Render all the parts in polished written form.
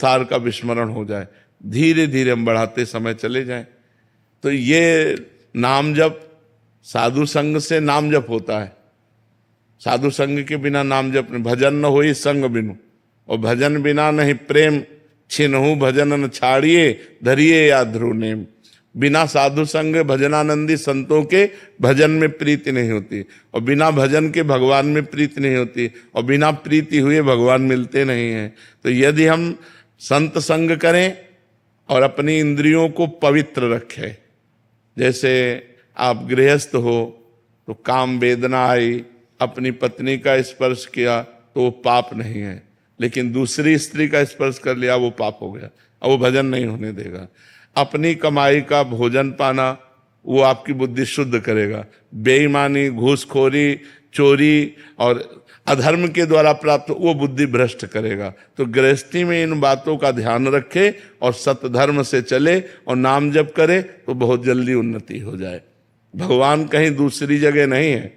सार का विस्मरण हो जाए, धीरे धीरे हम बढ़ाते समय चले जाएं। तो ये नाम जप साधु संग से नाम जप होता है। साधु संग के बिना नाम जप नहीं। भजन न होई संग बिनु, और भजन बिना नहीं प्रेम, छिनहु भजन न छाड़िए, धरिए या ध्रुव नेम। बिना साधु संग भजनानंदी संतों के भजन में प्रीति नहीं होती, और बिना भजन के भगवान में प्रीति नहीं होती, और बिना प्रीति हुए भगवान मिलते नहीं हैं। तो यदि हम संत संग करें और अपनी इंद्रियों को पवित्र रखें, जैसे आप गृहस्थ हो तो काम वेदना आई, अपनी पत्नी का स्पर्श किया तो वो पाप नहीं है, लेकिन दूसरी स्त्री का स्पर्श कर लिया वो पाप हो गया, अब वो भजन नहीं होने देगा। अपनी कमाई का भोजन पाना वो आपकी बुद्धि शुद्ध करेगा। बेईमानी, घूसखोरी, चोरी और अधर्म के द्वारा प्राप्त वो बुद्धि भ्रष्ट करेगा। तो गृहस्थी में इन बातों का ध्यान रखे और सतधर्म से चले और नाम जप करे तो बहुत जल्दी उन्नति हो जाए। भगवान कहीं दूसरी जगह नहीं है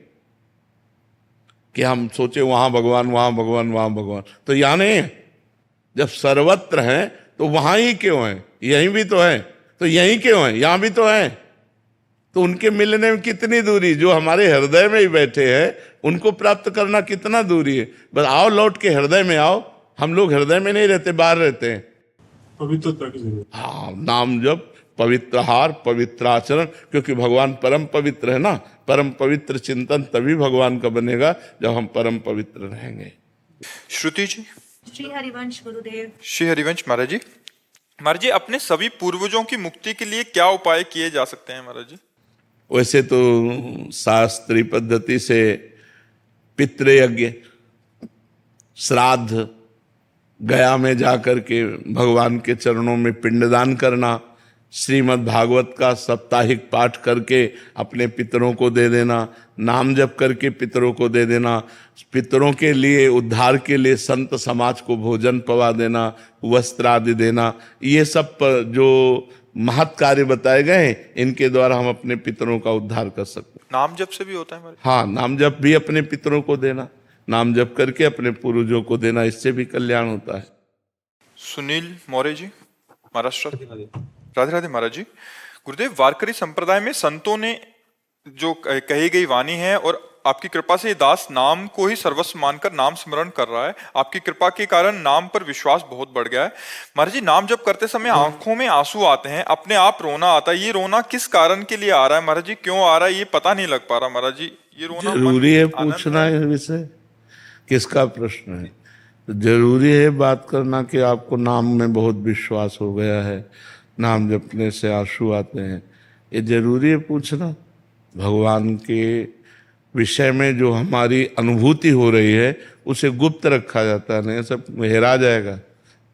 कि हम सोचे वहां भगवान, वहां भगवान, वहां भगवान, तो यहां नहीं है। जब सर्वत्र हैं तो वहां ही क्यों है? यहीं भी तो है, तो यहीं क्यों है? यहां भी तो है। तो उनके मिलने में कितनी दूरी, जो हमारे हृदय में ही बैठे हैं उनको प्राप्त करना कितना दूरी है। बस आओ, लौट के हृदय में आओ। हम लोग हृदय में नहीं रहते, बाहर रहते हैं। पवित्रता की जरूरत। हाँ, नाम जप, पवित्र आहार, पवित्र आचरण, क्योंकि भगवान परम पवित्र है ना। परम पवित्र चिंतन तभी भगवान का बनेगा जब हम परम पवित्र रहेंगे। श्रुति जी। श्री हरिवंश गुरुदेव। श्री हरिवंश महाराज जी। महाराज जी, अपने सभी पूर्वजों की मुक्ति के लिए क्या उपाय किए जा सकते हैं महाराज जी? वैसे तो शास्त्रीय पद्धति से पितृयज्ञ, श्राद्ध, गया में जाकर के भगवान के चरणों में पिंडदान करना, श्रीमद् भागवत का साप्ताहिक पाठ करके अपने पितरों को दे देना, नाम जप करके पितरों को दे देना, पितरों के लिए उद्धार के लिए संत समाज को भोजन पवा देना, वस्त्र आदि देना, ये सब जो महत् कार्य बताए गए इनके द्वारा हम अपने पितरों का उद्धार कर सकते हैं। नाम जप से भी होता है महाराज? हाँ, नाम जप भी अपने पितरों को देना, नाम जप करके अपने पूर्वजों को देना, इससे भी कल्याण होता है। सुनील मौर्य जी, महाराष्ट्र। राधे राधे महाराज जी। गुरुदेव, वारकरी संप्रदाय में संतों ने जो कही गई वाणी है और आपकी कृपा से ये दास नाम को ही सर्वस्व मानकर नाम स्मरण कर रहा है। आपकी कृपा के कारण नाम पर विश्वास बहुत बढ़ गया है। महाराज जी, नाम जप करते समय आंखों में आंसू आते हैं, अपने आप रोना आता है। ये रोना किस कारण के लिए आ रहा है महाराज जी? क्यों आ रहा है ये पता नहीं लग पा रहा महाराज जी। ये रोना जरूरी है पूछना है विषय, किसका प्रश्न है? तो जरूरी है बात करना कि आपको नाम में बहुत विश्वास हो गया है, नाम जपने से आंसू आते हैं, ये जरूरी है पूछना। भगवान के विषय में जो हमारी अनुभूति हो रही है उसे गुप्त रखा जाता है, नहीं सब हेरा जाएगा।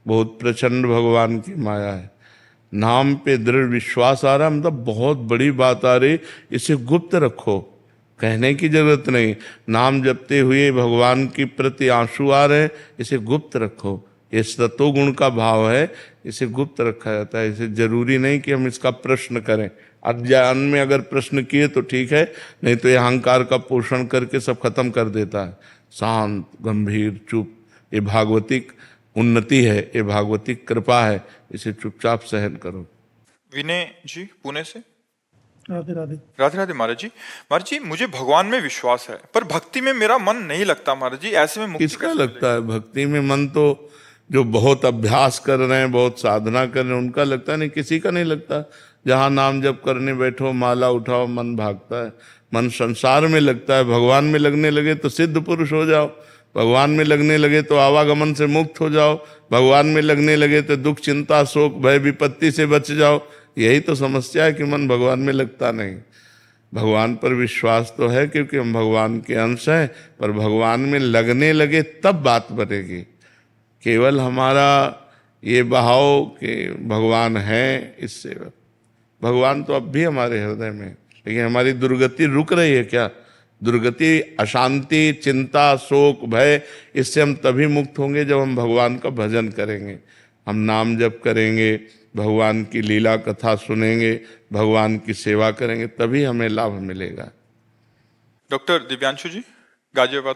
बहुत प्रचंड भगवान की माया है। नाम पे दृढ़ विश्वास आ रहा, मतलब बहुत बड़ी बात आ रही, इसे गुप्त रखो, कहने की जरूरत नहीं। नाम जपते हुए भगवान के प्रति आंसू आ रहे, इसे गुप्त रखो। ये सतोगुण का भाव है, इसे गुप्त रखा जाता है। इसे जरूरी नहीं कि हम इसका प्रश्न करें। अज्ञान में अगर प्रश्न किए तो ठीक है, नहीं तो ये अहंकार का पोषण करके सब खत्म कर देता है। शांत, गंभीर, चुप, ये भागवतिक उन्नति है, ये भागवतिक कृपा है, इसे चुपचाप सहन करो। विनय जी, पुणे से। राधे राधे। राधे राधे महाराज जी। महाराज जी, मुझे भगवान में विश्वास है पर भक्ति में मेरा मन नहीं लगता महाराज जी। ऐसे में मुक्ति किसका लगता है? भक्ति में मन तो जो बहुत अभ्यास कर रहे हैं, बहुत साधना कर रहे हैं, उनका लगता नहीं, किसी का नहीं लगता। जहाँ नाम जप करने बैठो, माला उठाओ, मन भागता है। मन संसार में लगता है। भगवान में लगने लगे तो सिद्ध पुरुष हो जाओ, भगवान में लगने लगे तो आवागमन से मुक्त हो जाओ, भगवान में लगने लगे तो दुख, चिंता, शोक, भय, विपत्ति से बच जाओ। यही तो समस्या है कि मन भगवान में लगता नहीं। भगवान पर विश्वास तो है क्योंकि हम भगवान के अंश हैं, पर भगवान में लगने लगे तब बात बनेगी। केवल हमारा ये बहाव कि भगवान है, इससे भगवान तो अब भी हमारे हृदय में, लेकिन हमारी दुर्गति रुक रही है क्या? दुर्गति, अशांति, चिंता, शोक, भय, इससे हम तभी मुक्त होंगे जब हम भगवान का भजन करेंगे, हम नाम जप करेंगे, भगवान की लीला कथा सुनेंगे, भगवान की सेवा करेंगे, तभी हमें लाभ मिलेगा। डॉक्टर दिव्यांशु जी, गाजियाबाद।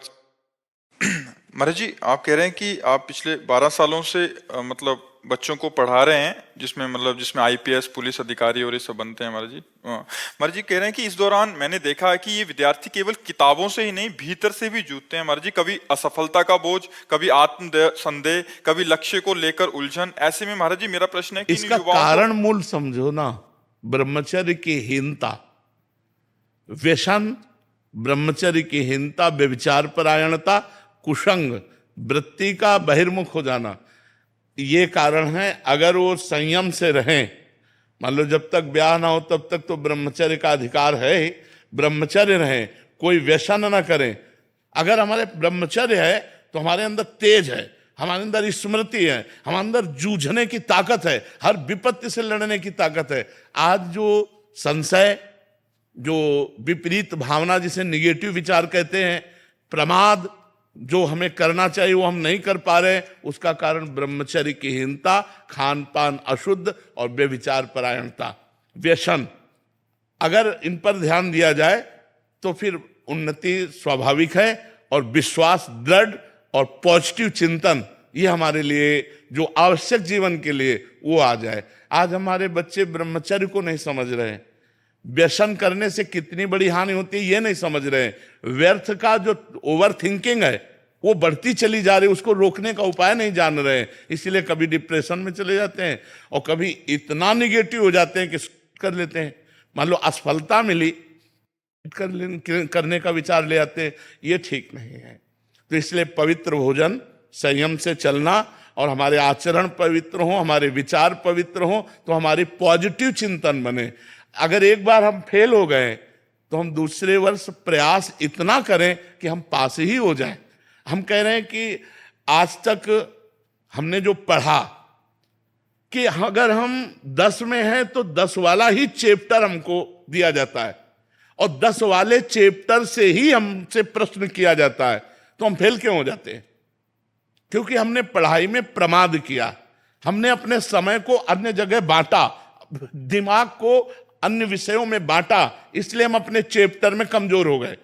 महाराज जी, आप कह रहे हैं कि आप पिछले 12 सालों से मतलब बच्चों को पढ़ा रहे हैं, जिसमें आईपीएस पुलिस अधिकारी और ये सब बनते हैं महाराज जी। महाराज जी कह रहे हैं कि इस दौरान मैंने देखा है कि ये विद्यार्थी केवल किताबों से ही नहीं, भीतर से भी जूझते हैं महाराज जी। कभी असफलता का बोझ, कभी आत्म संदेह, कभी लक्ष्य को लेकर उलझन। ऐसे में महाराज जी मेरा प्रश्न है कि इसका कारण मूल समझो ना, ब्रह्मचर्य की हीनता, व्यसन, ब्रह्मचर्य की हीनता, व्यभिचार परायणता, कुसंग वृत्ति का बहिर्मुख हो जाना, ये कारण है। अगर वो संयम से रहें, मान लो जब तक ब्याह ना हो तब तक तो ब्रह्मचर्य का अधिकार है ही, ब्रह्मचर्य रहें, कोई व्यसन ना करें। अगर हमारे ब्रह्मचर्य है तो हमारे अंदर तेज है, हमारे अंदर स्मृति है, हमारे अंदर जूझने की ताकत है, हर विपत्ति से लड़ने की ताकत है। आज जो संशय, जो विपरीत भावना, जिसे निगेटिव विचार कहते हैं, प्रमाद, जो हमें करना चाहिए वो हम नहीं कर पा रहे, उसका कारण ब्रह्मचर्य की हीनता, खान पान अशुद्ध और बेविचार परायणता, व्यसन। अगर इन पर ध्यान दिया जाए तो फिर उन्नति स्वाभाविक है, और विश्वास दृढ़ और पॉजिटिव चिंतन, ये हमारे लिए जो आवश्यक जीवन के लिए वो आ जाए। आज हमारे बच्चे ब्रह्मचर्य को नहीं समझ रहे हैं, व्यसन करने से कितनी बड़ी हानि होती है ये नहीं समझ रहे हैं, व्यर्थ का जो ओवर थिंकिंग है वो बढ़ती चली जा रही है, उसको रोकने का उपाय नहीं जान रहे हैं। इसलिए कभी डिप्रेशन में चले जाते हैं और कभी इतना निगेटिव हो जाते हैं कि कर लेते हैं। मान लो असफलता मिली, करने का विचार ले आते हैं, ये ठीक नहीं है। तो इसलिए पवित्र भोजन, संयम से चलना, और हमारे आचरण पवित्र हो, हमारे विचार पवित्र हो, तो हमारी पॉजिटिव चिंतन बने। अगर एक बार हम फेल हो गए तो हम दूसरे वर्ष प्रयास इतना करें कि हम पास ही हो जाएं। हम कह रहे हैं कि आज तक हमने जो पढ़ा कि अगर हम 10 में हैं तो 10 वाला ही चैप्टर हमको दिया जाता है, और 10 वाले चैप्टर से ही हमसे प्रश्न किया जाता है, तो हम फेल क्यों हो जाते हैं? क्योंकि हमने पढ़ाई में प्रमाद किया, हमने अपने समय को अन्य जगह बांटा, दिमाग को अन्य विषयों में बांटा, इसलिए हम अपने चैप्टर में कमजोर हो गए।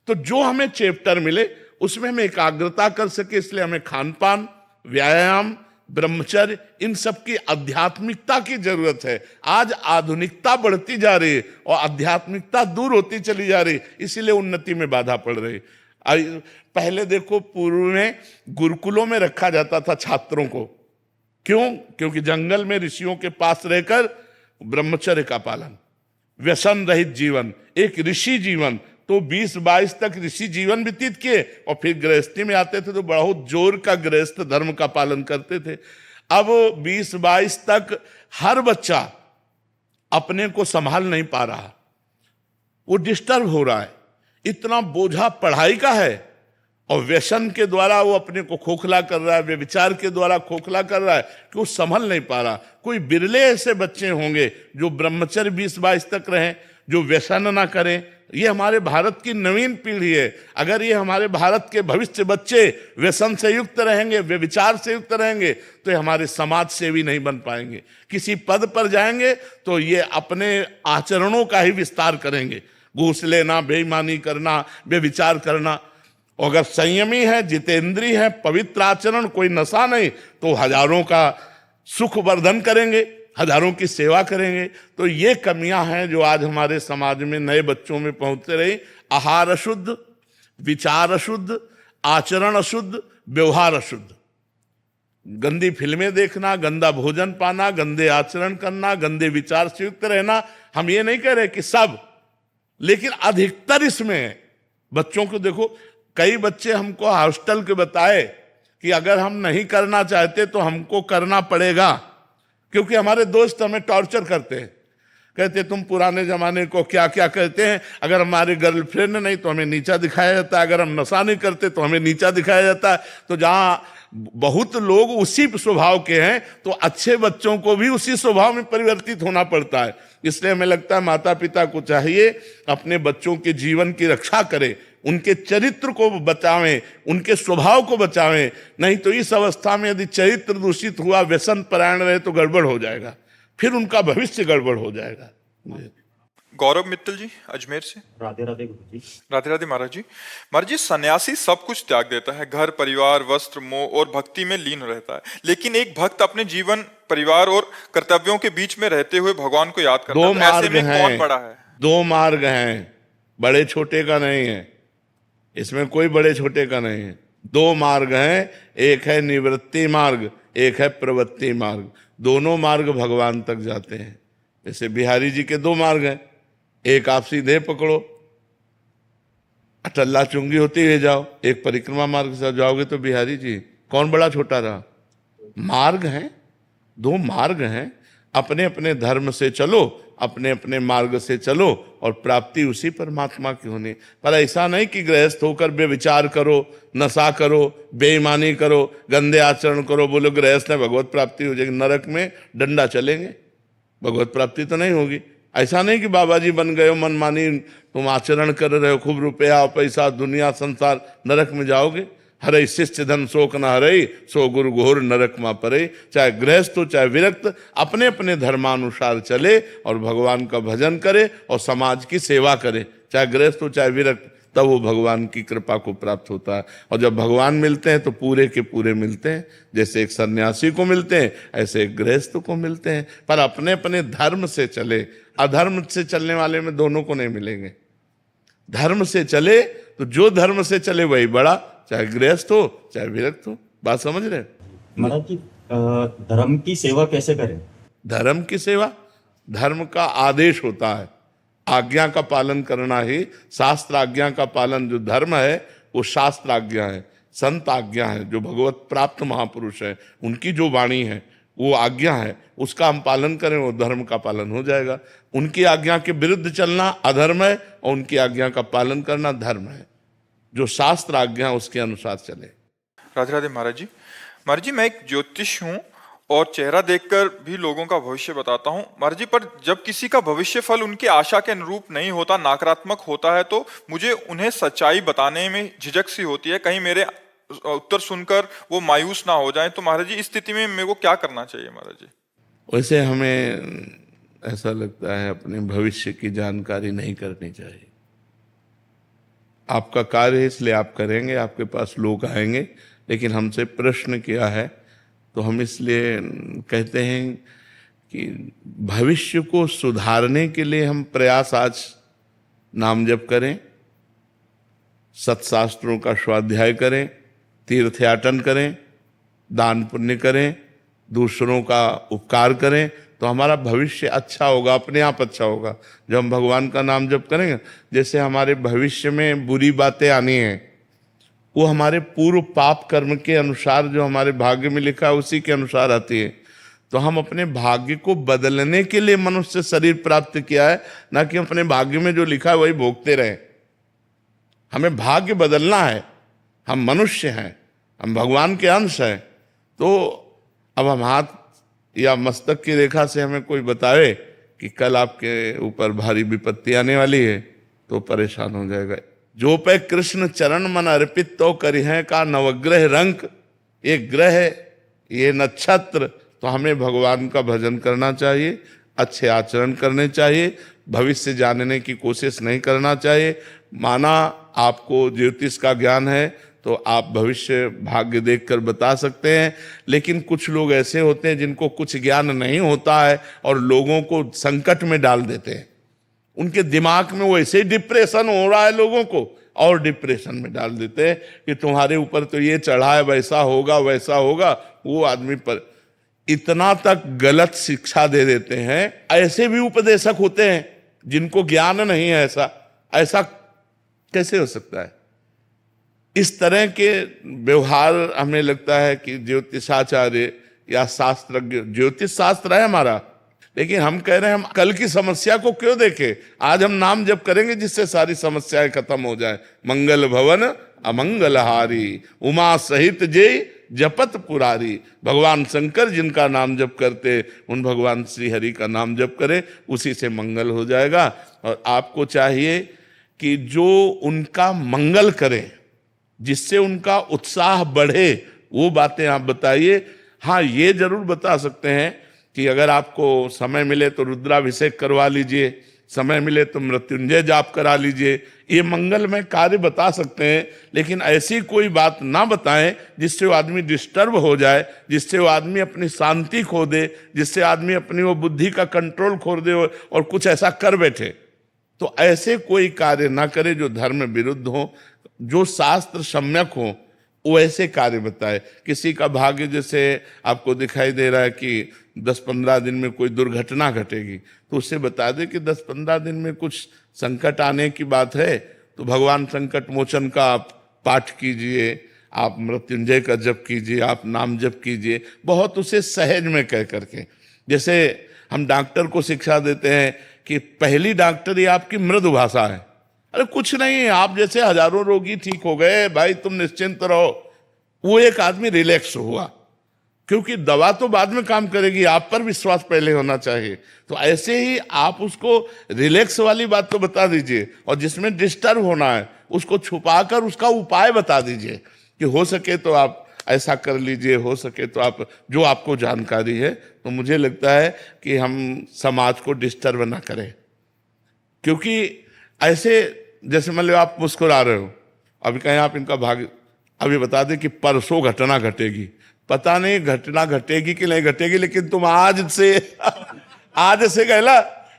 तो जो हमें चैप्टर मिले उसमें हम एकाग्रता कर सके, इसलिए हमें खान पान, व्यायाम, ब्रह्मचर्य, इन सब की आध्यात्मिकता की जरूरत है। आज आधुनिकता बढ़ती जा रही है और आध्यात्मिकता दूर होती चली जा रही, इसीलिए उन्नति में बाधा पड़ रही। पहले देखो, पूर्व में गुरुकुलों में रखा जाता था छात्रों को, क्यों? क्योंकि जंगल में ऋषियों के पास रहकर ब्रह्मचर्य का पालन, व्यसन रहित जीवन, एक ऋषि जीवन। तो 20-22 तक ऋषि जीवन व्यतीत किए और फिर गृहस्थी में आते थे तो बहुत जोर का गृहस्थ धर्म का पालन करते थे। अब 20-22 तक हर बच्चा अपने को संभाल नहीं पा रहा, वो डिस्टर्ब हो रहा है, इतना बोझा पढ़ाई का है, और व्यसन के द्वारा वो अपने को खोखला कर रहा है, व्यभिचार के द्वारा खोखला कर रहा है कि वो संभल नहीं पा रहा। कोई बिरले ऐसे बच्चे होंगे जो ब्रह्मचर्य 20-22 तक रहें, जो व्यसन ना करें। ये हमारे भारत की नवीन पीढ़ी है। अगर ये हमारे भारत के भविष्य बच्चे व्यसन से युक्त रहेंगे, व्यभिचार से युक्त रहेंगे, तो ये हमारे समाज सेवी नहीं बन पाएंगे। किसी पद पर जाएंगे तो ये अपने आचरणों का ही विस्तार करेंगे, घूस लेना, बेईमानी करना, व्यभिचार करना। और अगर संयमी है, जितेंद्रीय है, पवित्र आचरण, कोई नशा नहीं, तो हजारों का सुख वर्धन करेंगे, हजारों की सेवा करेंगे। तो ये कमियां हैं जो आज हमारे समाज में नए बच्चों में पहुंचते रही। आहार अशुद्ध, विचार अशुद्ध, आचरण अशुद्ध, व्यवहार अशुद्ध, गंदी फिल्में देखना, गंदा भोजन पाना, गंदे आचरण करना, गंदे विचार से युक्त रहना। हम ये नहीं कह रहे कि सब, लेकिन अधिकतर इसमें है। बच्चों को देखो, कई बच्चे हमको हॉस्टल के बताए कि अगर हम नहीं करना चाहते तो हमको करना पड़ेगा, क्योंकि हमारे दोस्त हमें टॉर्चर करते हैं। कहते तुम पुराने जमाने को क्या क्या कहते हैं, अगर हमारे गर्लफ्रेंड नहीं तो हमें नीचा दिखाया जाता है, अगर हम नशा नहीं करते तो हमें नीचा दिखाया जाता है। तो जहाँ बहुत लोग उसी स्वभाव के हैं तो अच्छे बच्चों को भी उसी स्वभाव में परिवर्तित होना पड़ता है। इसलिए हमें लगता है माता पिता को चाहिए अपने बच्चों के जीवन की रक्षा करें, उनके चरित्र को बचावें, उनके स्वभाव को बचावें। नहीं तो इस अवस्था में यदि चरित्र दूषित हुआ, व्यसन परायण रहे तो गड़बड़ हो जाएगा, फिर उनका भविष्य गड़बड़ हो जाएगा। गौरव मित्तल जी अजमेर से। राधे राधे गुरु जी। राधे राधे महाराज जी। महाराज जी, सन्यासी सब कुछ त्याग देता है, घर परिवार वस्त्र मोह और भक्ति में लीन रहता है, लेकिन एक भक्त अपने जीवन परिवार और कर्तव्यों के बीच में रहते हुए भगवान को याद करता है, दो तो ऐसे मार्ग में कौन हैं, बड़ा है? दो मार्ग हैं, बड़े छोटे का नहीं है, इसमें कोई बड़े छोटे का नहीं है। दो मार्ग हैं, एक है निवृत्ति मार्ग, एक है प्रवृत्ति मार्ग। दोनों मार्ग भगवान तक जाते हैं। जैसे बिहारी जी के दो मार्ग हैं, एक आप सीधे पकड़ो, अटल्ला चुंगी होते हुए जाओ, एक परिक्रमा मार्ग से जाओगे तो बिहारी जी। कौन बड़ा छोटा रहा? मार्ग हैं, दो मार्ग हैं। अपने अपने धर्म से चलो, अपने अपने मार्ग से चलो, और प्राप्ति उसी परमात्मा की होनी। पर ऐसा नहीं कि गृहस्थ होकर बेविचार करो, नशा करो, बेईमानी करो, गंदे आचरण करो, बोलो गृहस्थ में भगवत प्राप्ति हो जाएगी। नरक में डंडा चलेंगे, भगवत प्राप्ति तो नहीं होगी। ऐसा नहीं कि बाबा जी बन गए हो, मनमानी तुम आचरण कर रहे हो, खूब रुपया पैसा दुनिया संसार, नरक में जाओगे। हरे शिष्य धन शोक न हरे, सो गुरु घोर नरक मा परे। चाहे गृहस्थ हो चाहे विरक्त, अपने अपने धर्मानुसार चले और भगवान का भजन करे और समाज की सेवा करे। चाहे गृहस्थ हो चाहे विरक्त, तब वो भगवान की कृपा को प्राप्त होता है। और जब भगवान मिलते हैं तो पूरे के पूरे मिलते हैं। जैसे एक सन्यासी को मिलते हैं, ऐसे एक गृहस्थ को मिलते हैं। पर अपने अपने धर्म से चले, अधर्म से चलने वाले में दोनों को नहीं मिलेंगे। धर्म से चले तो जो धर्म से चले वही बड़ा, चाहे गृहस्थ हो चाहे विरक्त हो। बात समझ रहे? महाराज जी, धर्म की सेवा कैसे करें? धर्म की सेवा, धर्म का आदेश होता है, आज्ञा का पालन करना ही शास्त्र आज्ञा का पालन। जो धर्म है वो शास्त्र आज्ञा है, संत आज्ञा है। जो भगवत प्राप्त महापुरुष है उनकी जो वाणी है वो आज्ञा है, उसका हम पालन करें, वो धर्म का पालन हो जाएगा। उनकी आज्ञा के विरुद्ध चलना अधर्म है और उनकी आज्ञा का पालन करना धर्म है। जो शास्त्र आज्ञा उसके अनुसार चले। राधे राधे महाराज जी। महाराज जी, मैं एक ज्योतिष हूँ और चेहरा देखकर भी लोगों का भविष्य बताता हूँ महाराज जी, पर जब किसी का भविष्य फल उनकी आशा के अनुरूप नहीं होता, नकारात्मक होता है, तो मुझे उन्हें सच्चाई बताने में झिझक सी होती है, कहीं मेरे उत्तर सुनकर वो मायूस ना हो जाए। तो महाराज जी, इस स्थिति में मेरे को क्या करना चाहिए महाराज जी? वैसे हमें ऐसा लगता है अपने भविष्य की जानकारी नहीं करनी चाहिए। आपका कार्य है इसलिए आप करेंगे, आपके पास लोग आएंगे, लेकिन हमसे प्रश्न किया है तो हम इसलिए कहते हैं कि भविष्य को सुधारने के लिए हम प्रयास आज नाम जप करें, सत्शास्त्रों का स्वाध्याय करें, तीर्थयाटन करें, दान पुण्य करें, दूसरों का उपकार करें, तो हमारा भविष्य अच्छा होगा, अपने आप अच्छा होगा। जब हम भगवान का नाम जप करेंगे, जैसे हमारे भविष्य में बुरी बातें आनी हैं, वो हमारे पूर्व पाप कर्म के अनुसार जो हमारे भाग्य में लिखा है उसी के अनुसार आती है। तो हम अपने भाग्य को बदलने के लिए मनुष्य शरीर प्राप्त किया है, ना कि अपने भाग्य में जो लिखा है वही भोगते रहे। हमें भाग्य बदलना है। हम मनुष्य हैं, हम भगवान के अंश हैं। तो अब हम हाथ या मस्तक की रेखा से हमें कोई बतावे कि कल आपके ऊपर भारी विपत्ति आने वाली है, तो परेशान हो जाएगा। जो पे कृष्ण चरण मन अर्पित तो करिहे का नवग्रह रंक। ये ग्रह, ये नक्षत्र, तो हमें भगवान का भजन करना चाहिए, अच्छे आचरण करने चाहिए, भविष्य जानने की कोशिश नहीं करना चाहिए। माना आपको ज्योतिष का ज्ञान है तो आप भविष्य भाग्य देखकर बता सकते हैं, लेकिन कुछ लोग ऐसे होते हैं जिनको कुछ ज्ञान नहीं होता है और लोगों को संकट में डाल देते हैं। उनके दिमाग में वैसे ही डिप्रेशन हो रहा है, लोगों को और डिप्रेशन में डाल देते हैं कि तुम्हारे ऊपर तो ये चढ़ा है, वैसा होगा वैसा होगा। वो आदमी पर इतना तक गलत शिक्षा दे देते हैं। ऐसे भी उपदेशक होते हैं जिनको ज्ञान नहीं है। ऐसा कैसे हो सकता है? इस तरह के व्यवहार हमें लगता है कि ज्योतिषाचार्य या शास्त्रज्ञ, ज्योतिष शास्त्र है हमारा, लेकिन हम कह रहे हैं हम कल की समस्या को क्यों देखें। आज हम नाम जप करेंगे जिससे सारी समस्याएं खत्म हो जाए। मंगल भवन अमंगलहारी, उमा सहित जय जपत पुरारी। भगवान शंकर जिनका नाम जप करते, उन भगवान श्री हरि का नाम जप करे, उसी से मंगल हो जाएगा। और आपको चाहिए कि जो उनका मंगल करे, जिससे उनका उत्साह बढ़े, वो बातें आप बताइए। हाँ, ये जरूर बता सकते हैं कि अगर आपको समय मिले तो रुद्राभिषेक करवा लीजिए, समय मिले तो मृत्युंजय जाप करा लीजिए। ये मंगलमय कार्य बता सकते हैं, लेकिन ऐसी कोई बात ना बताएं जिससे वो आदमी डिस्टर्ब हो जाए, जिससे वो आदमी अपनी शांति खो दे, जिससे आदमी अपनी वो बुद्धि का कंट्रोल खो दे और कुछ ऐसा कर बैठे। तो ऐसे कोई कार्य ना करे जो धर्म विरुद्ध हो, जो शास्त्र सम्यक हो, वो ऐसे कार्य बताए। किसी का भाग्य जैसे आपको दिखाई दे रहा है कि 10-15 दिन में कोई दुर्घटना घटेगी, तो उससे बता दे कि 10-15 दिन में कुछ संकट आने की बात है, तो भगवान संकट मोचन का आप पाठ कीजिए, आप मृत्युंजय का जप कीजिए, आप नाम जप कीजिए, बहुत उसे सहज में कह करके। जैसे हम डॉक्टर को शिक्षा देते हैं कि पहली डॉक्टरी आपकी मृदु भाषा है। अरे कुछ नहीं, आप जैसे हजारों रोगी ठीक हो गए भाई, तुम निश्चिंत रहो। वो एक आदमी रिलैक्स हुआ, क्योंकि दवा तो बाद में काम करेगी, आप पर विश्वास पहले होना चाहिए। तो ऐसे ही आप उसको रिलैक्स वाली बात तो बता दीजिए, और जिसमें डिस्टर्ब होना है उसको छुपाकर उसका उपाय बता दीजिए कि हो सके तो आप ऐसा कर लीजिए, हो सके तो आप, जो आपको जानकारी है। तो मुझे लगता है कि हम समाज को डिस्टर्ब ना करें, क्योंकि ऐसे जैसे मान लो आप मुस्कुरा रहे हो, अभी कहें आप इनका भाग्य, अभी बता दें कि परसों घटना घटेगी, पता नहीं घटना घटेगी कि नहीं घटेगी, लेकिन तुम आज से आज से कहला,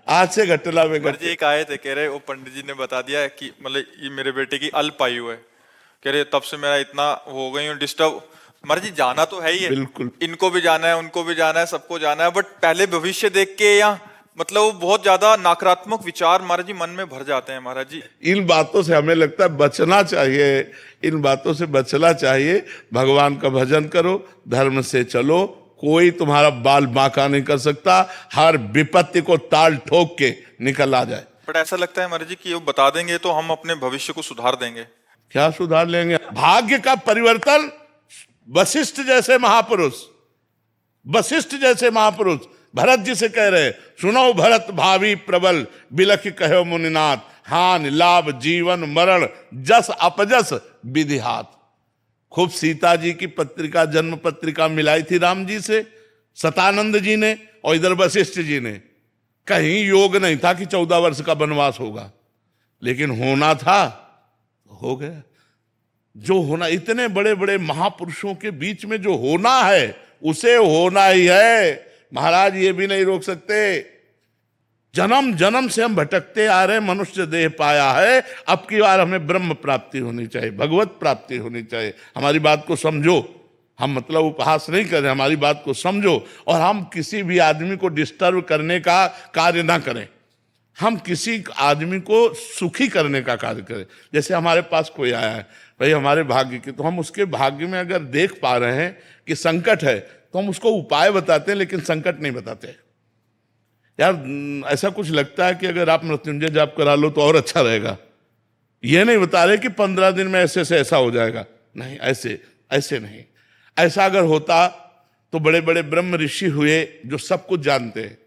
आज से घटना में जी एक आए थे, कह रहे वो पंडित जी ने बता दिया कि मतलब ये मेरे बेटे की अल्प आयु है, कह रहे तब से मेरा इतना हो गई हूँ डिस्टर्ब। महाराज जी जाना तो है ही है, बिल्कुल, इनको भी जाना है, उनको भी जाना है, सबको जाना है, बट पहले भविष्य देख के या मतलब वो बहुत ज्यादा नकारात्मक विचार महाराज जी मन में भर जाते हैं। महाराज जी इन बातों से हमें लगता है बचना चाहिए, इन बातों से बचना चाहिए। भगवान का भजन करो, धर्म से चलो, कोई तुम्हारा बाल बांका नहीं कर सकता, हर विपत्ति को ताल ठोक के निकल आ जाए। बट ऐसा लगता है महाराज जी कि वो बता देंगे तो हम अपने भविष्य को सुधार देंगे। क्या सुधार लेंगे? भाग्य का परिवर्तन वशिष्ठ जैसे महापुरुष, वशिष्ठ जैसे महापुरुष भरत जी से कह रहे, सुनो भरत भावी प्रबल, बिलख कहो मुनिनाथ, हानि लाभ जीवन मरण, जस अपजस विधि हाथ। खूब सीता जी की पत्रिका, जन्म पत्रिका मिलाई थी राम जी से सतानंद जी ने, और इधर वशिष्ठ जी ने। कहीं योग नहीं था कि 14 वर्ष का वनवास होगा, लेकिन होना था तो हो गया। जो होना, इतने बड़े बड़े महापुरुषों के बीच में जो होना है उसे होना ही है। महाराज ये भी नहीं रोक सकते। जन्म जन्म से हम भटकते आ रहे, मनुष्य देह पाया है, अब की बार हमें ब्रह्म प्राप्ति होनी चाहिए, भगवत प्राप्ति होनी चाहिए। हमारी बात को समझो, हम मतलब उपहास नहीं कर रहे, हमारी बात को समझो, और हम किसी भी आदमी को डिस्टर्ब करने का कार्य ना करें, हम किसी आदमी को सुखी करने का कार्य करें। जैसे हमारे पास कोई आया है भाई हमारे भाग्य की, तो हम उसके भाग्य में अगर देख पा रहे हैं कि संकट है, तो हम उसको उपाय बताते हैं, लेकिन संकट नहीं बताते। यार ऐसा कुछ लगता है कि अगर आप मृत्युंजय जाप करा लो तो और अच्छा रहेगा, ये नहीं बता रहे कि 15 दिन में ऐसे से ऐसा हो जाएगा, नहीं, ऐसे ऐसे नहीं। ऐसा अगर होता तो बड़े बड़े ब्रह्म ऋषि हुए जो सब कुछ जानते हैं,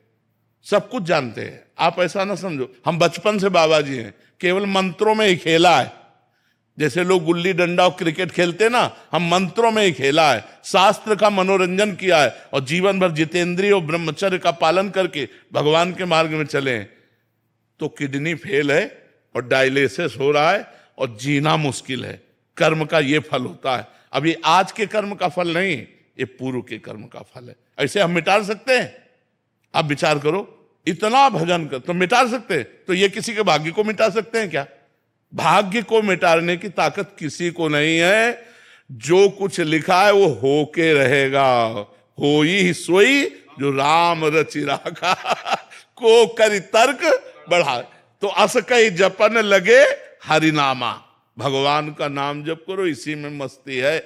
सब कुछ जानते हैं। आप ऐसा ना समझो हम बचपन से बाबा जी हैं, केवल मंत्रों में ही खेला है। जैसे लोग गुल्ली डंडा और क्रिकेट खेलते ना, हम मंत्रों में ही खेला है, शास्त्र का मनोरंजन किया है, और जीवन भर जितेंद्रिय और ब्रह्मचर्य का पालन करके भगवान के मार्ग में चले हैं। तो किडनी फेल है और डायलिसिस हो रहा है और जीना मुश्किल है। कर्म का ये फल होता है। अब ये आज के कर्म का फल नहीं, ये पूर्व के कर्म का फल है। ऐसे हम मिटा सकते हैं? आप विचार करो, इतना भजन कर तो मिटा सकते हैं, तो ये किसी के भाग्य को मिटा सकते हैं क्या? भाग्य को मिटाने की ताकत किसी को नहीं है। जो कुछ लिखा है वो होके रहेगा। होई सोई जो राम रचि राखा, को करी तर्क बढ़ा, तो अस कई जपन लगे हरिनामा। भगवान का नाम जप करो, इसी में मस्ती है।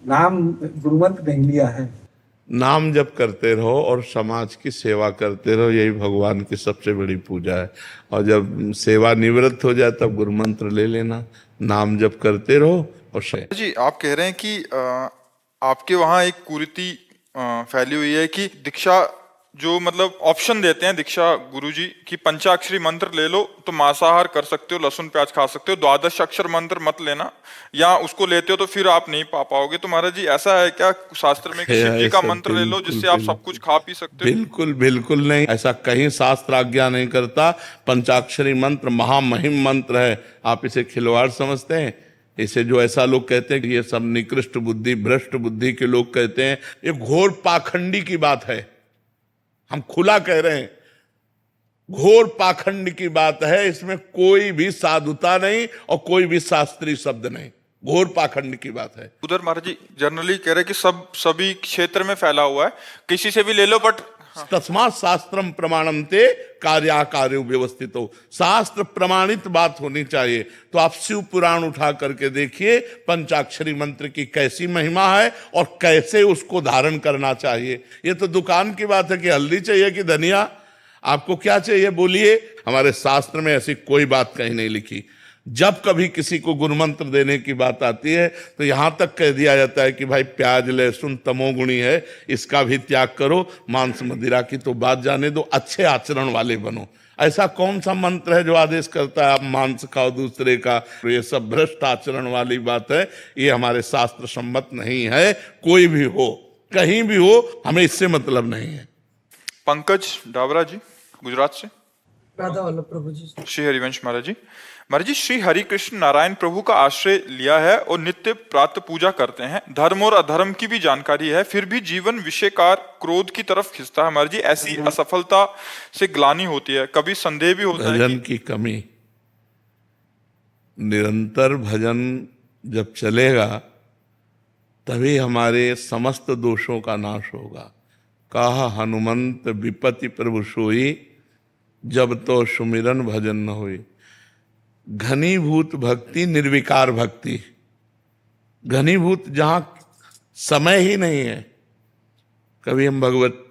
नाम गुरुमंत्र नहीं लिया है, नाम जप करते रहो और समाज की सेवा करते रहो, यही भगवान की सबसे बड़ी पूजा है। और जब सेवा निवृत्त हो जाए तब गुरु मंत्र ले लेना, नाम जप करते रहो। और जी आप कह रहे हैं कि आपके वहाँ एक कुरीति फैली हुई है कि दीक्षा जो मतलब ऑप्शन देते हैं दीक्षा गुरुजी की पंचाक्षरी मंत्र ले लो तो मांसाहार कर सकते हो, लहसुन प्याज खा सकते हो, द्वादश अक्षर मंत्र मत लेना, या उसको लेते हो तो फिर आप नहीं पा पाओगे। तो महाराज जी ऐसा है क्या शास्त्र में कि शिव जी का ऐसा मंत्र ले लो बिल्कुल जिससे आप सब कुछ खा पी सकते हो? बिल्कुल बिल्कुल नहीं, ऐसा कहीं शास्त्र आज्ञा नहीं करता। पंचाक्षरी मंत्र महामहिम मंत्र है, आप इसे खिलवाड़ समझते हैं? इसे जो ऐसा लोग कहते हैं कि ये सब निकृष्ट बुद्धि भ्रष्ट बुद्धि के लोग कहते हैं, ये घोर पाखंडी की बात है। हम खुला कह रहे हैं, घोर पाखंड की बात है। इसमें कोई भी साधुता नहीं और कोई भी शास्त्रीय शब्द नहीं, घोर पाखंड की बात है। उधर महाराज जी जनरली कह रहे हैं कि सभी क्षेत्र में फैला हुआ है, किसी से भी ले लो, बट तस्मात् शास्त्रम प्रमाणन्ते कार्याकार्यो व्यवस्थितो, शास्त्र प्रमाणित बात होनी चाहिए। तो आप शिव पुराण उठा करके देखिए, पंचाक्षरी मंत्र की कैसी महिमा है और कैसे उसको धारण करना चाहिए। ये तो दुकान की बात है कि हल्दी चाहिए कि धनिया, आपको क्या चाहिए बोलिए। हमारे शास्त्र में ऐसी कोई बात कहीं नहीं लिखी। जब कभी किसी को गुरुमंत्र देने की बात आती है तो यहां तक कह दिया जाता है कि भाई प्याज लहसुन तमोगुणी है, इसका भी त्याग करो, मांस मदिरा की तो बात जाने दो, अच्छे आचरण वाले बनो। ऐसा कौन सा मंत्र है जो आदेश करता है आप मांस खाओ दूसरे का? तो ये सब भ्रष्ट आचरण वाली बात है, ये हमारे शास्त्र सम्मत नहीं है। कोई भी हो, कहीं भी हो, हमें इससे मतलब नहीं है। पंकज डावरा जी गुजरात से। राधा वल्लभ प्रभु जी। श्री हरिवंश महाराज जी। महाराज जी, श्री हरि कृष्ण नारायण प्रभु का आश्रय लिया है और नित्य प्रातः पूजा करते हैं, धर्म और अधर्म की भी जानकारी है, फिर भी जीवन विषयकार क्रोध की तरफ खिंचता है। महाराज जी ऐसी असफलता से ग्लानि होती है, कभी संदेह भी होता है भजन की कमी। निरंतर भजन जब चलेगा तभी हमारे समस्त दोषों का नाश होगा। कहा हनुमंत विपति प्रभु सोई, जब तो सुमिरन भजन न होई। घनीभूत भक्ति निर्विकार भक्ति, घनीभूत जहां समय ही नहीं है। कभी हम भगवत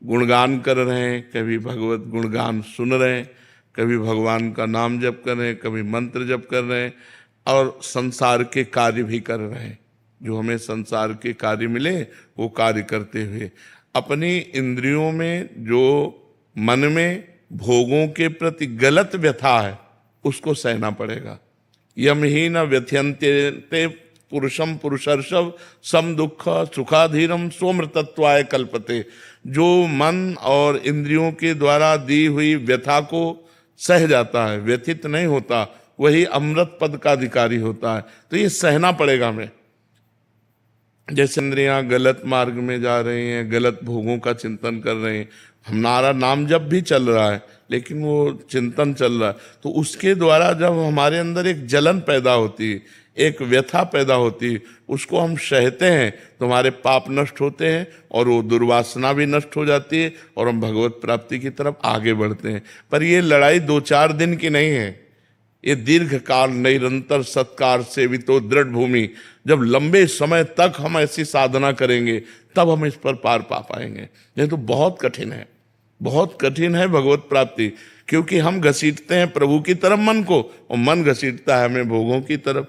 गुणगान कर रहे हैं, कभी भगवत गुणगान सुन रहे हैं, कभी भगवान का नाम जप कर रहे हैं, कभी मंत्र जप कर रहे हैं और संसार के कार्य भी कर रहे हैं। जो हमें संसार के कार्य मिले वो कार्य करते हुए अपनी इंद्रियों में, जो मन में भोगों के प्रति गलत व्यथा है उसको सहना पड़ेगा। यम ही न व्यथयन्ते पुरुषम पुरुषर्षव सम दुख सुखाधीरम सोमृतत्वाय कल्पते। जो मन और इंद्रियों के द्वारा दी हुई व्यथा को सह जाता है, व्यथित नहीं होता, वही अमृत पद का अधिकारी होता है। तो ये सहना पड़ेगा हमें। जैसे इंद्रियां गलत मार्ग में जा रही हैं, गलत भोगों का चिंतन कर रहे हैं, हमारा नाम जब भी चल रहा है लेकिन वो चिंतन चल रहा है, तो उसके द्वारा जब हमारे अंदर एक जलन पैदा होती है, एक व्यथा पैदा होती है, उसको हम सहते हैं तो हमारे पाप नष्ट होते हैं और वो दुर्वासना भी नष्ट हो जाती है और हम भगवत प्राप्ति की तरफ आगे बढ़ते हैं। पर ये लड़ाई 2-4 दिन की नहीं है, ये दीर्घ काल निरंतर सत्कार सेवितो दृढ़ भूमि। जब लंबे समय तक हम ऐसी साधना करेंगे तब हम इस पर पार पा पाएंगे। नहीं तो बहुत कठिन है, बहुत कठिन है भगवत प्राप्ति, क्योंकि हम घसीटते हैं प्रभु की तरफ मन को और मन घसीटता है हमें भोगों की तरफ,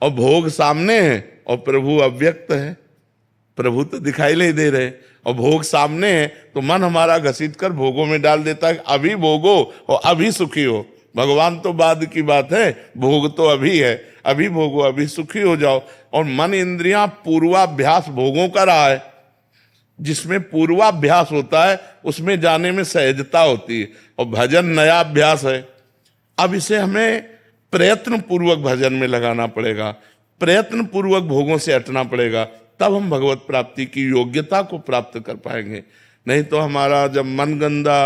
और भोग सामने हैं और प्रभु अव्यक्त है। प्रभु तो दिखाई नहीं दे रहे और भोग सामने हैं, तो मन हमारा घसीट कर भोगों में डाल देता है। अभी भोगो और अभी सुखी हो, भगवान तो बाद की बात है, भोग तो अभी है, अभी भोगो अभी सुखी हो जाओ। और मन इंद्रियां पूर्वाभ्यास भोगों का रहा है, जिसमें पूर्वाभ्यास होता है उसमें जाने में सहजता होती है, और भजन नया अभ्यास है। अब इसे हमें प्रयत्न पूर्वक भजन में लगाना पड़ेगा, प्रयत्न पूर्वक भोगों से हटना पड़ेगा, तब हम भगवत प्राप्ति की योग्यता को प्राप्त कर पाएंगे। नहीं तो हमारा जब मन गंदा,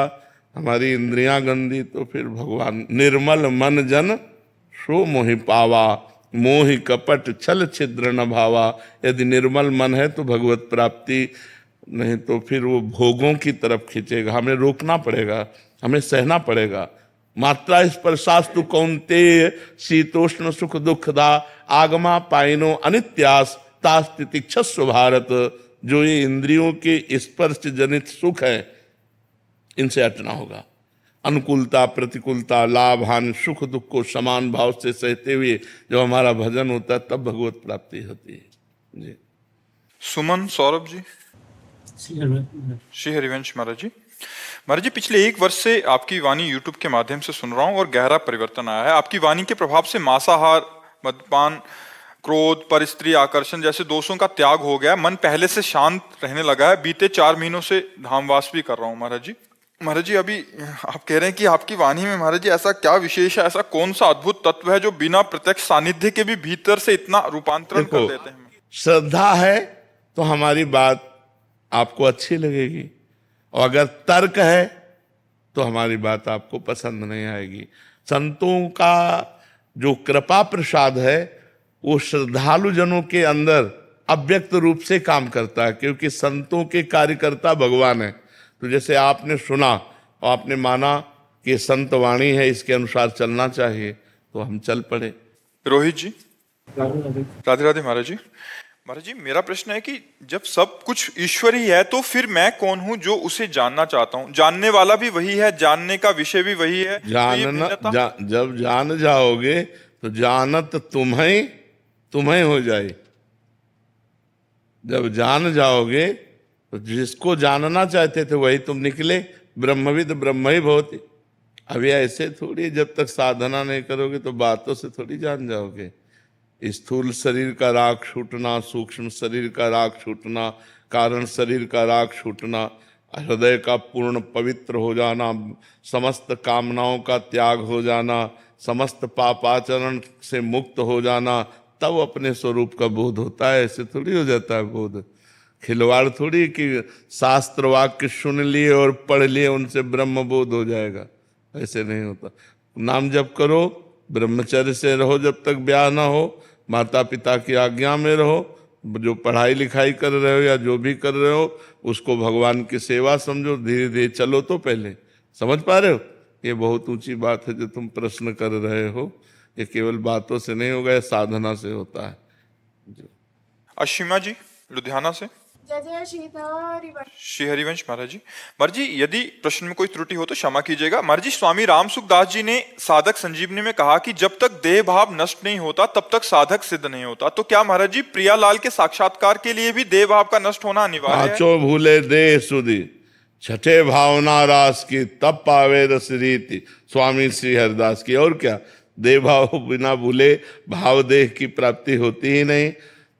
हमारी इंद्रियां गंदी, तो फिर भगवान निर्मल मन जन सो मोहि पावा, मोहि कपट छल छिद्र न भावा। यदि निर्मल मन है तो भगवत प्राप्ति, नहीं तो फिर वो भोगों की तरफ खींचेगा। हमें रोकना पड़ेगा, हमें सहना पड़ेगा। मात्रा स्पर्शास्तु कौन्तेय शीतोष्ण सुख दुखदा, आगमा पाइनो अनित्यास तास्तितिक्षस्व भारत। जो ये इंद्रियों के स्पर्श जनित सुख है, इनसे हटना होगा। अनुकूलता प्रतिकूलता लाभ हानि सुख दुख को समान भाव से सहते हुए जब हमारा भजन होता है तब भगवत प्राप्ति होती है। जी। सुमन सौरभ जी। श्री हरिवंश महाराज जी। महाराज जी, पिछले 1 वर्ष से आपकी वाणी यूट्यूब के माध्यम से सुन रहा हूँ और गहरा परिवर्तन आया है। आपकी वाणी के प्रभाव से मांसाहार, मद्यपान, क्रोध, परस्त्री आकर्षण जैसे दोषों का त्याग हो गया। मन पहले से शांत रहने लगा है। बीते 4 महीनों से धामवास भी कर रहा हूँ महाराज जी। महाराज जी, अभी आप कह रहे हैं कि आपकी वाणी में महाराज जी ऐसा क्या विशेष है, ऐसा कौन सा अद्भुत तत्व है जो बिना प्रत्यक्ष सानिध्य के भी भीतर से इतना रूपांतरण कर देते हैं? श्रद्धा है तो हमारी बात आपको अच्छी लगेगी, और अगर तर्क है तो हमारी बात आपको पसंद नहीं आएगी। संतों का जो कृपा प्रसाद है वो श्रद्धालु जनों के अंदर अव्यक्त रूप से काम करता है, क्योंकि संतों के कार्यकर्ता भगवान है। तो जैसे आपने सुना और आपने माना कि संत वाणी है, इसके अनुसार चलना चाहिए, तो हम चल पड़े। रोहित जी। राधे राधे राधे महाराज जी। महाराज जी, मेरा प्रश्न है कि जब सब कुछ ईश्वर ही है तो फिर मैं कौन हूं जो उसे जानना चाहता हूं? जानने वाला भी वही है, जानने का विषय भी वही है। जब जान जाओगे तो जानत तुम्हें हो जाए। जब जान जाओगे तो जिसको जानना चाहते थे वही तुम निकले। ब्रह्मविद ब्रह्म ही भवति। अभी ऐसे थोड़ी, जब तक साधना नहीं करोगे तो बातों से थोड़ी जान जाओगे। स्थूल शरीर का राग छूटना, सूक्ष्म शरीर का राग छूटना, कारण शरीर का राग छूटना, हृदय का पूर्ण पवित्र हो जाना, समस्त कामनाओं का त्याग हो जाना, समस्त पापाचरण से मुक्त हो जाना, तब अपने स्वरूप का बोध होता है। ऐसे थोड़ी हो जाता है बोध। खिलवाड़ थोड़ी कि शास्त्र वाक्य सुन लिए और पढ़ लिए उनसे ब्रह्म बोध हो जाएगा, ऐसे नहीं होता। नाम जप करो, ब्रह्मचर्य से रहो जब तक ब्याह ना हो, माता पिता की आज्ञा में रहो, जो पढ़ाई लिखाई कर रहे हो या जो भी कर रहे हो उसको भगवान की सेवा समझो, धीरे धीरे चलो। तो पहले समझ पा रहे हो? ये बहुत ऊंची बात है जो तुम प्रश्न कर रहे हो। ये केवल बातों से नहीं होगा, ये साधना से होता है। अशिमा जी लुधियाना से। जय जय श्री श्री हरिवंश महाराज जी। महाराज जी, यदि प्रश्न में कोई त्रुटि हो तो क्षमा कीजिएगा। महाराज जी, स्वामी राम सुखदास जी ने साधक संजीवनी में कहा कि जब तक देह भाव नष्ट नहीं होता तब तक साधक सिद्ध नहीं होता। तो क्या महाराज जी प्रियालाल के साक्षात्कार के लिए भी देह भाव का नष्ट होना अनिवार्य है? पांचों भूले देह सुधी, छठे भावना रास की, तब पावे रस रीति। स्वामी श्री हरिदास की। और क्या, देह भाव बिना भूले भाव देह की प्राप्ति होती ही नहीं।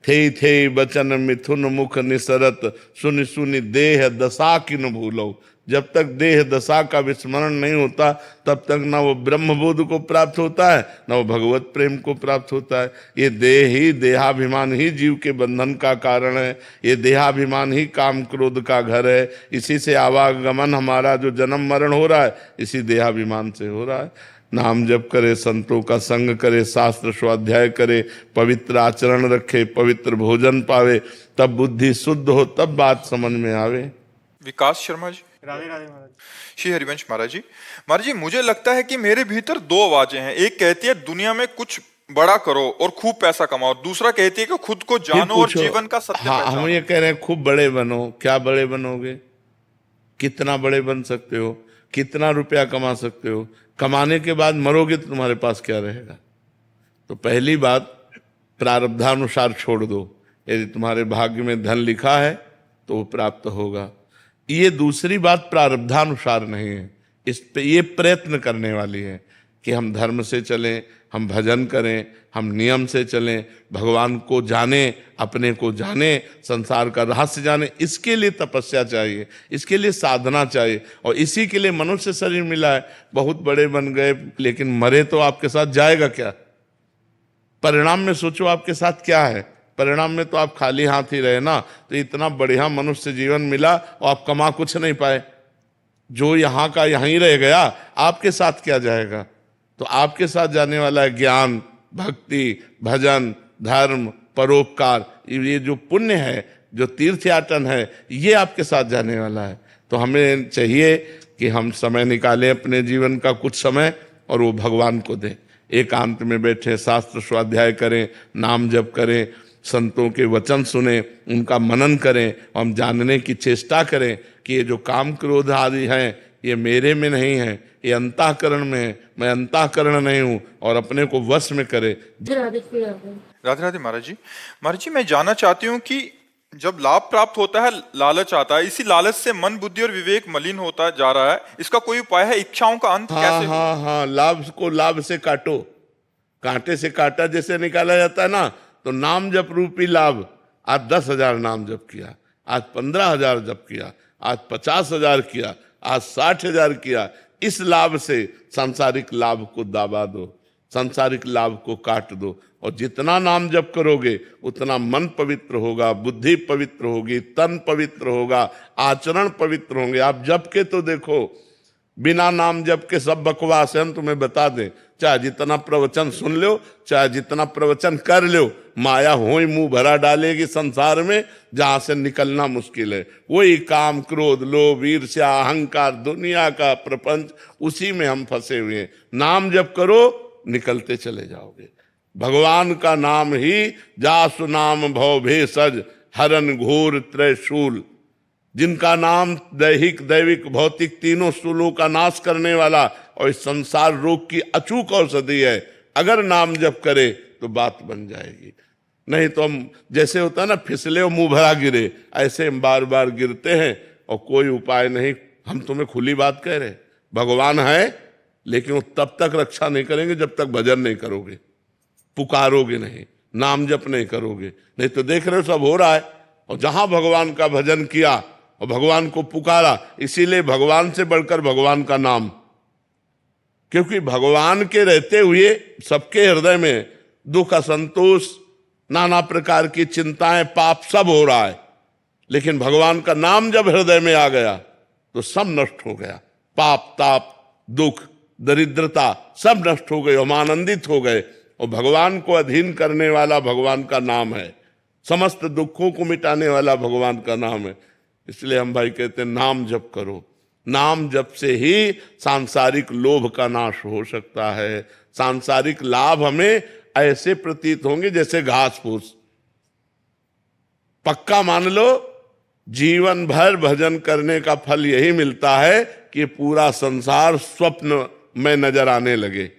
थे बचन मिथुन मुख निसरत, सुनि सुनि देह दशा की न भूलो। जब तक देह दशा का विस्मरण नहीं होता तब तक ना वो ब्रह्मबोध को प्राप्त होता है, ना वो भगवत प्रेम को प्राप्त होता है। ये देह ही, देहाभिमान ही जीव के बंधन का कारण है। ये देहाभिमान ही काम क्रोध का घर है। इसी से आवागमन हमारा जो जन्म मरण हो रहा है, इसी देहाभिमान से हो रहा है। नाम जप करे, संतों का संग करे, शास्त्र स्वाध्याय करे, पवित्र आचरण रखे, पवित्र भोजन पावे, तब बुद्धि शुद्ध हो, तब बात समझ में आवे। विकास शर्मा जी। राधे महाराज। श्री हरिवंश महाराज जी। महाराज जी, मुझे लगता है कि मेरे भीतर 2 आवाजें हैं। एक कहती है दुनिया में कुछ बड़ा करो और खूब पैसा कमाओ, दूसरा कहती है कि खुद को जानो और जीवन का सत्य पहचानो। हम ये कह रहे हैं खूब बड़े बनो। क्या बड़े बनोगे? कितना बड़े बन सकते हो? कितना रुपया कमा सकते हो? कमाने के बाद मरोगे तो तुम्हारे पास क्या रहेगा? तो पहली बात, प्रारब्धानुसार छोड़ दो। यदि तुम्हारे भाग्य में धन लिखा है तो वो प्राप्त होगा। ये दूसरी बात प्रारब्धानुसार नहीं है, इस पे ये प्रयत्न करने वाली है कि हम धर्म से चलें, हम भजन करें, हम नियम से चलें, भगवान को जाने, अपने को जाने, संसार का रहस्य जाने। इसके लिए तपस्या चाहिए, इसके लिए साधना चाहिए, और इसी के लिए मनुष्य शरीर मिला है। बहुत बड़े बन गए लेकिन मरे तो आपके साथ जाएगा क्या? परिणाम में सोचो आपके साथ क्या है। परिणाम में तो आप खाली हाथ ही रहे ना। तो इतना बढ़िया मनुष्य जीवन मिला और आप कमा कुछ नहीं पाए। जो यहाँ का यहीं रह गया, आपके साथ क्या जाएगा? तो आपके साथ जाने वाला है ज्ञान, भक्ति, भजन, धर्म, परोपकार। ये जो पुण्य है, जो तीर्थयाटन है, ये आपके साथ जाने वाला है। तो हमें चाहिए कि हम समय निकालें अपने जीवन का कुछ समय और वो भगवान को दें। एकांत में बैठे शास्त्र स्वाध्याय करें, नाम जप करें, संतों के वचन सुने, उनका मनन करें, और हम जानने की चेष्टा करें कि ये जो काम क्रोध आदि हैं ये मेरे में नहीं है, ये अंतःकरण में है। मैं अंतःकरण नहीं हूँ, और अपने को वश में करे। राधे राधे महाराज जी। महाराज जी, मैं जानना चाहती हूँ कि जब लाभ प्राप्त होता है लालच आता है, इसी लालच से मन बुद्धि और विवेक मलिन होता जा रहा है, इसका कोई उपाय है? इच्छाओं का अंत हाँ कैसे हो? हाँ हाँ, लाभ को लाभ से काटो, कांटे से कांटा जैसे निकाला जाता है ना, तो नाम जप रूपी लाभ। आज 10,000 नाम जप किया, आज 15,000 जप किया, आज 50,000 किया, आज 60,000 किया। इस लाभ से सांसारिक लाभ को दाबा दो, सांसारिक लाभ को काट दो, और जितना नाम जप करोगे उतना मन पवित्र होगा, बुद्धि पवित्र होगी, तन पवित्र होगा, आचरण पवित्र होंगे। आप जप के तो देखो, बिना नाम जप के सब बकवास है। हम तुम्हें बता दें, चाहे जितना प्रवचन सुन लो, चाहे जितना प्रवचन कर लो, माया हो ही मुंह भरा डालेगी संसार में, जहां से निकलना मुश्किल है। वही काम, क्रोध, लोभ, ईर्ष्या, अहंकार, दुनिया का प्रपंच, उसी में हम फंसे हुए हैं। नाम जप करो, निकलते चले जाओगे। भगवान का नाम ही जासु नाम भव भेषज हरन घोर त्रैशूल। जिनका नाम दैहिक, दैविक, भौतिक तीनों शूलों का नाश करने वाला और इस संसार रोग की अचूक औषधि है। अगर नाम जप करे तो बात बन जाएगी। नहीं तो हम, जैसे होता है ना, फिसले और मुंह भरा गिरे, ऐसे हम बार बार गिरते हैं और कोई उपाय नहीं। हम तुम्हें खुली बात कह रहे, भगवान है, लेकिन वो तब तक रक्षा नहीं करेंगे जब तक भजन नहीं करोगे, पुकारोगे नहीं, नाम जप नहीं करोगे। नहीं तो देख रहे हो सब हो रहा है। और जहां भगवान का भजन किया और भगवान को पुकारा, इसीलिए भगवान से बढ़कर भगवान का नाम, क्योंकि भगवान के रहते हुए सबके हृदय में दुख, असंतोष, नाना प्रकार की चिंताएं, पाप सब हो रहा है। लेकिन भगवान का नाम जब हृदय में आ गया तो सब नष्ट हो गया। पाप, ताप, दुख, दरिद्रता सब नष्ट हो गए, हम आनंदित हो गए। और भगवान को अधीन करने वाला भगवान का नाम है, समस्त दुखों को मिटाने वाला भगवान का नाम है। इसलिए हम भाई कहते हैं, नाम जप करो। नाम जप से ही सांसारिक लोभ का नाश हो सकता है। सांसारिक लाभ हमें ऐसे प्रतीत होंगे जैसे घास फूस। पक्का मान लो, जीवन भर भजन करने का फल यही मिलता है कि पूरा संसार स्वप्न में नजर आने लगे।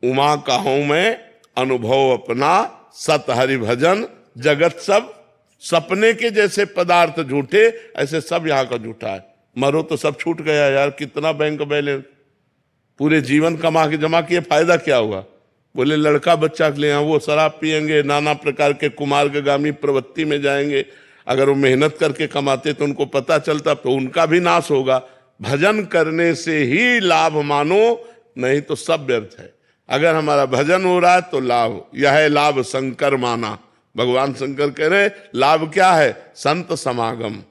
उमा कहूं मैं अनुभव अपना, सत हरि भजन जगत सब सपने के जैसे पदार्थ झूठे, ऐसे सब यहाँ का झूठा है। मरो तो सब छूट गया यार, कितना बैंक बैलेंस, पूरे जीवन कमा के जमा किए, फायदा क्या हुआ? बोले लड़का बच्चा के लिए वो शराब पियेंगे, नाना प्रकार के कुमार्गामी प्रवृत्ति में जाएंगे। अगर वो मेहनत करके कमाते तो उनको पता चलता, तो उनका भी नाश होगा। भजन करने से ही लाभ मानो, नहीं तो सब व्यर्थ है। अगर हमारा भजन हो रहा है तो लाभ, यह है लाभ शंकर माना। भगवान शंकर कह रहे लाभ क्या है? संत समागम,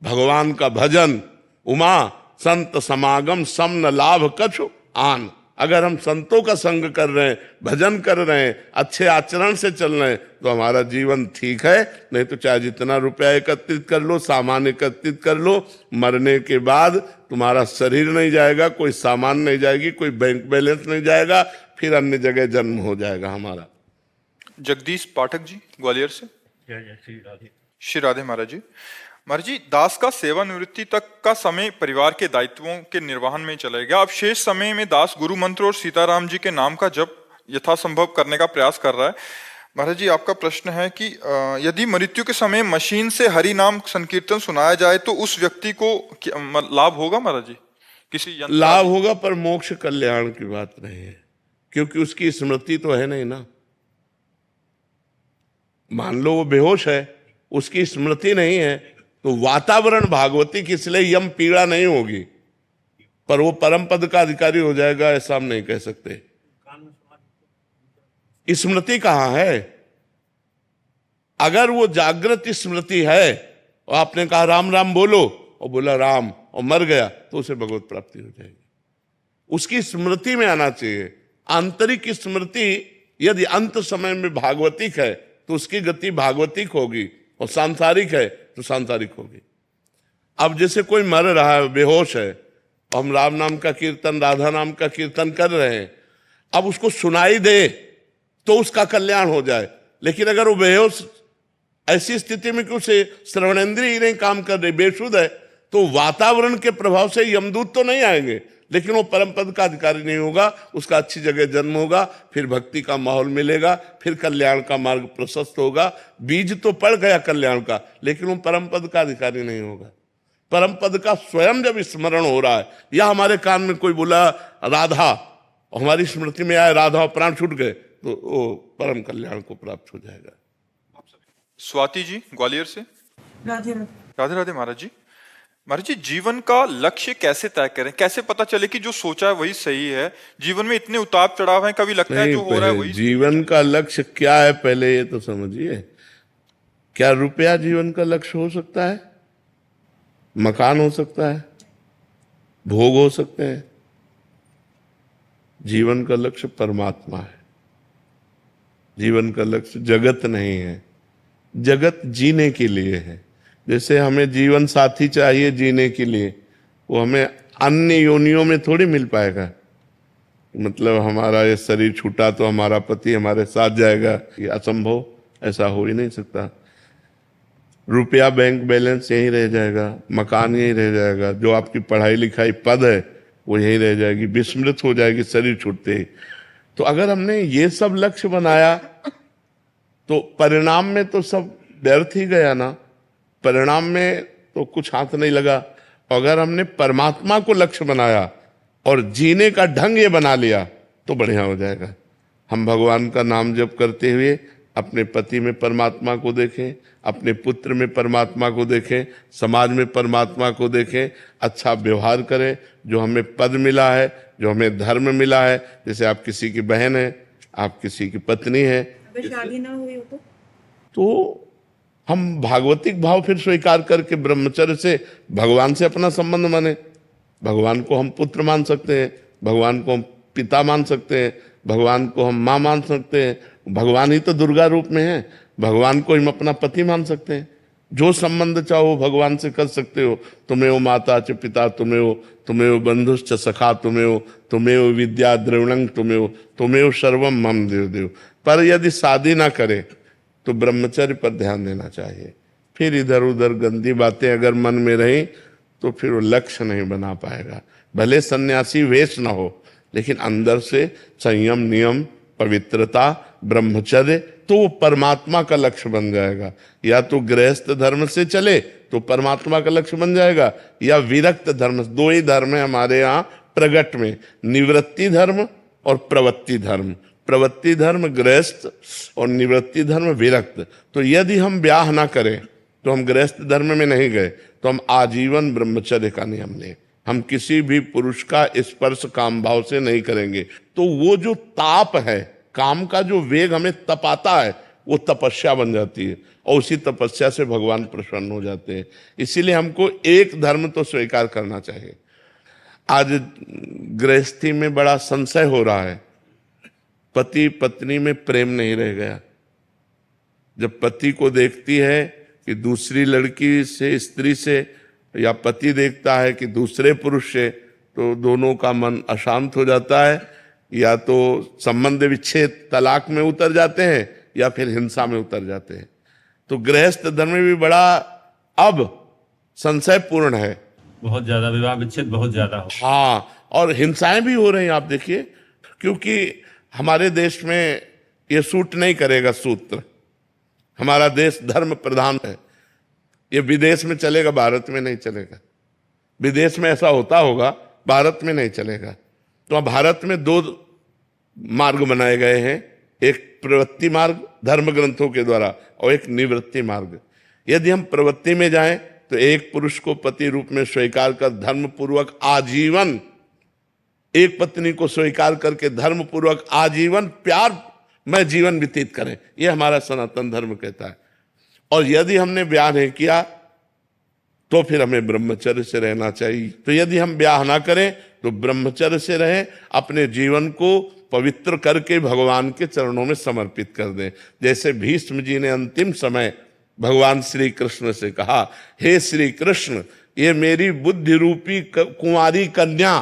भगवान का भजन। उमा संत समागम सम न लाभ कछु आन। अगर हम संतों का संग कर रहे हैं, भजन कर रहे हैं, अच्छे आचरण से चल रहे हैं, तो हमारा जीवन ठीक है। नहीं तो चाहे जितना रुपया एकत्रित कर लो, सामान एकत्रित कर लो, मरने के बाद तुम्हारा शरीर नहीं जाएगा, कोई सामान नहीं जाएगी, कोई बैंक बैलेंस नहीं जाएगा, फिर अन्य जगह जन्म हो जाएगा हमारा। जगदीश पाठक जी ग्वालियर से। श्री राधे महाराज जी। महाराज जी, दास का सेवानिवृत्ति तक का समय परिवार के दायित्वों के निर्वहन में चला गया। अब शेष समय में दास गुरु मंत्र और सीताराम जी के नाम का जप यथासंभव करने का प्रयास कर रहा है। महाराज जी, आपका प्रश्न है कि यदि मृत्यु के समय मशीन से हरि नाम संकीर्तन सुनाया जाए तो उस व्यक्ति को लाभ होगा? महाराज जी, किसी लाभ होगा, पर मोक्ष कल्याण की बात नहीं है, क्योंकि उसकी स्मृति तो है नहीं ना। मान लो वो बेहोश है, उसकी स्मृति नहीं है, तो वातावरण भागवती की, इसलिए यम पीड़ा नहीं होगी, पर वो परम पद का अधिकारी हो जाएगा, ऐसा हम नहीं कह सकते। स्मृति कहां है? अगर वो जागृत स्मृति है और आपने कहा राम राम बोलो और बोला राम और मर गया, तो उसे भगवत प्राप्ति हो जाएगी। उसकी स्मृति में आना चाहिए। आंतरिक स्मृति यदि अंत समय में भागवतिक है तो उसकी गति भागवतिक होगी, और सांसारिक है तो सांसारिक होगी। अब जैसे कोई मर रहा है, बेहोश है, हम राम नाम का कीर्तन, राधा नाम का कीर्तन कर रहे हैं, अब उसको सुनाई दे तो उसका कल्याण हो जाए। लेकिन अगर वो बेहोश, ऐसी स्थिति में कि उसे श्रवणेंद्रिय नहीं काम कर रही, बेसुध है, तो वातावरण के प्रभाव से यमदूत तो नहीं आएंगे, लेकिन वो परम पद का अधिकारी नहीं होगा, उसका अच्छी जगह जन्म होगा, फिर भक्ति का माहौल मिलेगा, फिर कल्याण का मार्ग प्रशस्त होगा। बीज तो पड़ गया कल्याण का, लेकिन वो परम पद का अधिकारी नहीं होगा। परम पद का स्वयं जब स्मरण हो रहा है, या हमारे कान में कोई बोला राधा, हमारी स्मृति में आए राधा और प्राण छूट गए, तो वो परम कल्याण को प्राप्त हो जाएगा। स्वाति जी ग्वालियर से। राधे राधे। राधे राधे महाराज जी। महाराज जी, जीवन का लक्ष्य कैसे तय करें? कैसे पता चले कि जो सोचा है वही सही है? जीवन में इतने उतार चढ़ाव हैं, कभी लगता है जो हो रहा है वही। जीवन का लक्ष्य क्या है पहले ये तो समझिए। क्या रुपया जीवन का लक्ष्य हो सकता है? मकान हो सकता है, भोग हो सकते हैं। जीवन का लक्ष्य परमात्मा है। जीवन का लक्ष्य जगत नहीं है। जगत जीने के लिए है। जैसे हमें जीवन साथी चाहिए जीने के लिए, वो हमें अन्य योनियों में थोड़ी मिल पाएगा। मतलब हमारा ये शरीर छूटा तो हमारा पति हमारे साथ जाएगा, ये असंभव, ऐसा हो ही नहीं सकता। रुपया बैंक बैलेंस यहीं रह जाएगा, मकान यहीं रह जाएगा, जो आपकी पढ़ाई लिखाई पद है वो यहीं रह जाएगी, विस्मृत हो जाएगी शरीर छूटते ही। तो अगर हमने ये सब लक्ष्य बनाया तो परिणाम में तो सब व्यर्थ ही गया ना। परिणाम में तो कुछ हाथ नहीं लगा। अगर हमने परमात्मा को लक्ष्य बनाया और जीने का ढंग ये बना लिया तो बढ़िया हो जाएगा। हम भगवान का नाम जप करते हुए अपने पति में परमात्मा को देखें, अपने पुत्र में परमात्मा को देखें, समाज में परमात्मा को देखें, अच्छा व्यवहार करें। जो हमें पद मिला है, जो हमें धर्म मिला है, जैसे आप किसी की बहन है, आप किसी की पत्नी है, अगर शादी ना हुई हो तो हम भागवतिक भाव फिर स्वीकार करके ब्रह्मचर्य से भगवान से अपना संबंध माने। भगवान को हम पुत्र मान सकते हैं, भगवान को हम पिता मान सकते हैं, भगवान को हम माँ मान सकते हैं। भगवान ही तो दुर्गा रूप में है। भगवान को हम अपना पति मान सकते हैं। जो संबंध चाहो भगवान से कर सकते हो। तुम्हें वो माता च पिता, तुम्हें वो बंधुश्च सखा, तुम्हें वो विद्या द्रविणं, तुम्हें वो सर्वम मम देव देव। पर यदि शादी ना करे तो ब्रह्मचर्य पर ध्यान देना चाहिए। फिर इधर उधर गंदी बातें अगर मन में रही तो फिर वो लक्ष्य नहीं बना पाएगा। भले सन्यासी वेश ना हो, लेकिन अंदर से संयम, नियम, पवित्रता, ब्रह्मचर्य, तो वो परमात्मा का लक्ष्य बन जाएगा। या तो गृहस्थ धर्म से चले तो परमात्मा का लक्ष्य बन जाएगा, या विरक्त धर्म। दो ही धर्म है हमारे यहाँ प्रगट में, निवृत्ति धर्म और प्रवृत्ति धर्म। प्रवृत्ति धर्म गृहस्थ और निवृत्ति धर्म विरक्त। तो यदि हम ब्याह ना करें तो हम गृहस्थ धर्म में नहीं गए, तो हम आजीवन ब्रह्मचर्य का नियम लें। हम किसी भी पुरुष का स्पर्श काम भाव से नहीं करेंगे। तो वो जो ताप है, काम का जो वेग हमें तपाता है, वो तपस्या बन जाती है, और उसी तपस्या से भगवान प्रसन्न हो जाते हैं। इसीलिए हमको एक धर्म तो स्वीकार करना चाहिए। आज गृहस्थी में बड़ा संशय हो रहा है। पति पत्नी में प्रेम नहीं रह गया। जब पति को देखती है कि दूसरी लड़की से, स्त्री से, या पति देखता है कि दूसरे पुरुष से, तो दोनों का मन अशांत हो जाता है। या तो संबंध विच्छेद, तलाक में उतर जाते हैं, या फिर हिंसा में उतर जाते हैं। तो गृहस्थ धर्म में भी बड़ा अब संशयपूर्ण है। बहुत ज्यादा विवाह विच्छेद बहुत ज्यादा हो। हाँ, और हिंसाएं भी हो रही हैं आप देखिए, क्योंकि हमारे देश में ये सूट नहीं करेगा सूत्र। हमारा देश धर्म प्रधान है। ये विदेश में चलेगा, भारत में नहीं चलेगा। विदेश में ऐसा होता होगा, भारत में नहीं चलेगा। तो अब भारत में दो मार्ग बनाए गए हैं, एक प्रवृत्ति मार्ग धर्म ग्रंथों के द्वारा, और एक निवृत्ति मार्ग। यदि हम प्रवृत्ति में जाएं तो एक पुरुष को पति रूप में स्वीकार कर धर्म पूर्वक आजीवन, एक पत्नी को स्वीकार करके धर्म पूर्वक आजीवन प्यार में जीवन व्यतीत करें, यह हमारा सनातन धर्म कहता है। और यदि हमने ब्याह नहीं किया तो फिर हमें ब्रह्मचर्य से रहना चाहिए। तो यदि हम ब्याह ना करें तो ब्रह्मचर्य से रहें, अपने जीवन को पवित्र करके भगवान के चरणों में समर्पित कर दें। जैसे भीष्म जी ने अंतिम समय भगवान श्री कृष्ण से कहा, हे श्री कृष्ण, ये मेरी बुद्धि रूपी कुंवारी कन्या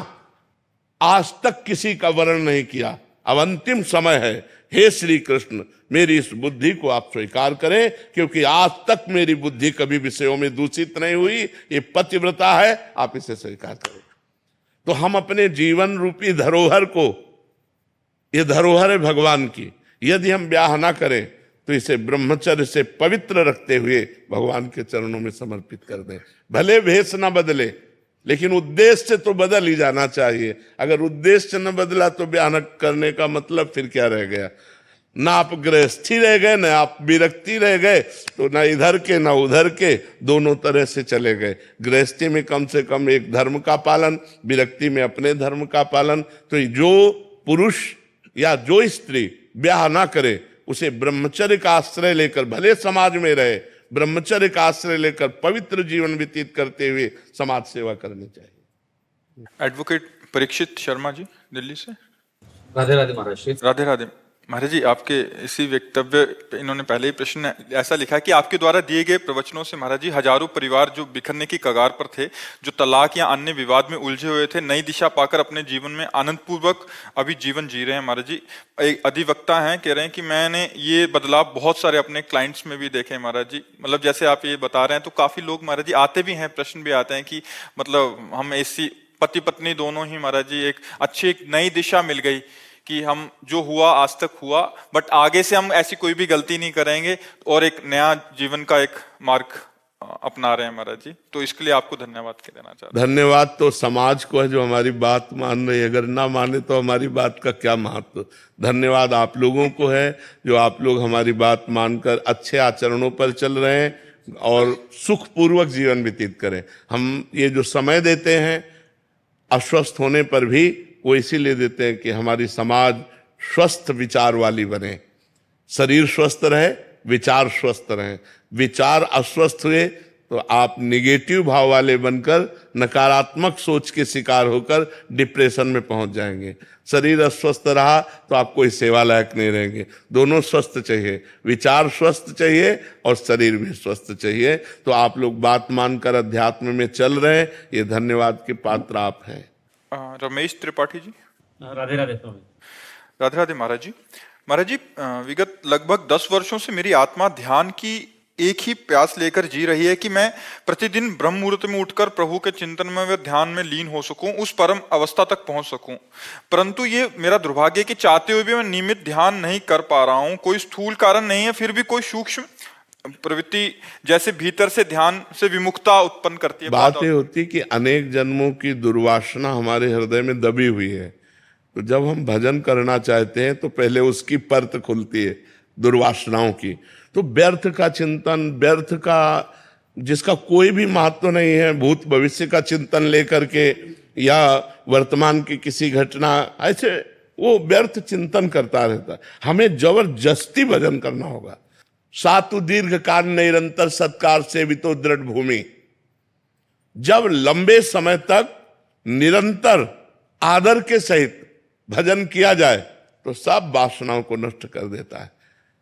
आज तक किसी का वर्ण नहीं किया, अब अंतिम समय है हे श्री कृष्ण, मेरी इस बुद्धि को आप स्वीकार करें, क्योंकि आज तक मेरी बुद्धि कभी विषयों में दूषित नहीं हुई, ये पतिव्रता है, आप इसे स्वीकार करें। तो हम अपने जीवन रूपी धरोहर को, ये धरोहर है भगवान की, यदि हम ब्याह ना करें तो इसे ब्रह्मचर्य से पवित्र रखते हुए भगवान के चरणों में समर्पित कर दें। भले भेष ना बदले, लेकिन उद्देश्य तो बदल ही जाना चाहिए। अगर उद्देश्य न बदला तो ब्याह न करने का मतलब फिर क्या रह गया? ना आप गृहस्थी रह गए, ना आप विरक्ति रह गए, तो ना इधर के ना उधर के, दोनों तरह से चले गए। गृहस्थी में कम से कम एक धर्म का पालन, विरक्ति में अपने धर्म का पालन। तो जो पुरुष या जो स्त्री ब्याह ना करे, उसे ब्रह्मचर्य का आश्रय लेकर, भले समाज में रहे, ब्रह्मचर्य का आश्रय लेकर पवित्र जीवन व्यतीत करते हुए समाज सेवा करनी चाहिए। एडवोकेट परीक्षित शर्मा जी, दिल्ली से। राधे राधे महाराज जी। राधे राधे महाराज जी, आपके इसी वक्तव्य पे इन्होंने पहले ही प्रश्न ऐसा लिखा है कि आपके द्वारा दिए गए प्रवचनों से महाराज जी हजारों परिवार जो बिखरने की कगार पर थे, जो तलाक या अन्य विवाद में उलझे हुए थे, नई दिशा पाकर अपने जीवन में आनंद पूर्वक अभी जीवन जी रहे हैं। महाराज जी, एक अधिवक्ता हैं, कह रहे हैं कि मैंने ये बदलाव बहुत सारे अपने क्लाइंट्स में भी देखे हैं महाराज जी। मतलब जैसे आप ये बता रहे हैं तो काफी लोग महाराज जी आते भी हैं, प्रश्न भी आते हैं कि मतलब हम ऐसी पति पत्नी दोनों ही महाराज जी एक अच्छी एक नई दिशा मिल गई कि हम जो हुआ आज तक हुआ, बट आगे से हम ऐसी कोई भी गलती नहीं करेंगे और एक नया जीवन का एक मार्ग अपना रहे हैं महाराज जी। तो इसके लिए आपको धन्यवाद कह देना चाहता हूं। धन्यवाद तो समाज को है जो हमारी बात मान रही है, अगर ना माने तो हमारी बात का क्या महत्व। धन्यवाद आप लोगों को है जो आप लोग हमारी बात मानकर अच्छे आचरणों पर चल रहे हैं और सुखपूर्वक जीवन व्यतीत करें। हम ये जो समय देते हैं अस्वस्थ होने पर भी, वो इसीलिए देते हैं कि हमारी समाज स्वस्थ विचार वाली बने, शरीर स्वस्थ रहे, विचार स्वस्थ रहे। विचार अस्वस्थ हुए तो आप निगेटिव भाव वाले बनकर नकारात्मक सोच के शिकार होकर डिप्रेशन में पहुंच जाएंगे। शरीर अस्वस्थ रहा तो आप कोई सेवा लायक नहीं रहेंगे। दोनों स्वस्थ चाहिए, विचार स्वस्थ चाहिए और शरीर भी स्वस्थ चाहिए। तो आप लोग बात मानकर अध्यात्म में चल रहे हैं, ये धन्यवाद के पात्र आप हैं। रमेश त्रिपाठी जी। राधे राधे स्वामी। राधे राधे महाराज जी। महाराज जी, विगत लगभग 10 वर्षों से मेरी आत्मा ध्यान की एक ही प्यास लेकर जी रही है कि मैं प्रतिदिन ब्रह्म मुहूर्त में उठकर प्रभु के चिंतन में व ध्यान में लीन हो सकूं, उस परम अवस्था तक पहुंच सकूं। परंतु ये मेरा दुर्भाग्य है कि चाहते हुए भी मैं नियमित ध्यान नहीं कर पा रहा हूं। कोई स्थूल कारण नहीं है, फिर भी कोई सूक्ष्म प्रवृत्ति जैसे भीतर से ध्यान से विमुखता उत्पन्न करती है। बात ये होती कि अनेक जन्मों की दुर्वासना हमारे हृदय में दबी हुई है, तो जब हम भजन करना चाहते हैं तो पहले उसकी परत खुलती है दुर्वासनाओं की। तो व्यर्थ का चिंतन, व्यर्थ का जिसका कोई भी महत्व नहीं है, भूत भविष्य का चिंतन लेकर के या वर्तमान की किसी घटना, ऐसे वो व्यर्थ चिंतन करता रहता है। हमें जबरदस्ती भजन करना होगा। सातु दीर्घ काल निरंतर सत्कार से भी तो दृढ़ भूमि। जब लंबे समय तक निरंतर आदर के सहित भजन किया जाए तो सब वासनाओं को नष्ट कर देता है।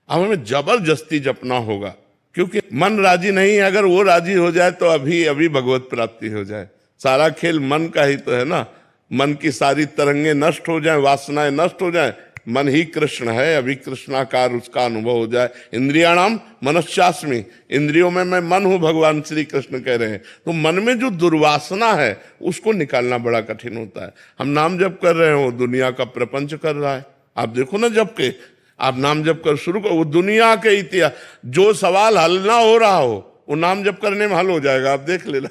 अब हमें जबरदस्ती जपना होगा, क्योंकि मन राजी नहीं है। अगर वो राजी हो जाए तो अभी अभी भगवत प्राप्ति हो जाए। सारा खेल मन का ही तो है ना। मन की सारी तरंगे नष्ट हो जाए, वासनाएं नष्ट हो जाए, मन ही कृष्ण है, अभी कृष्णाकार उसका अनुभव हो जाए। इंद्रियाणाम मनश्चास्मि, इंद्रियों में मैं मन हूं, भगवान श्री कृष्ण कह रहे हैं। तो मन में जो दुर्वासना है उसको निकालना बड़ा कठिन होता है। हम नाम जप कर रहे हो, दुनिया का प्रपंच कर रहा है। आप देखो ना, जब के आप नाम जप कर शुरू करो, वो दुनिया के इतिहास, जो सवाल हल ना हो रहा हो वो नाम जप करने में हल हो जाएगा। आप देख लेना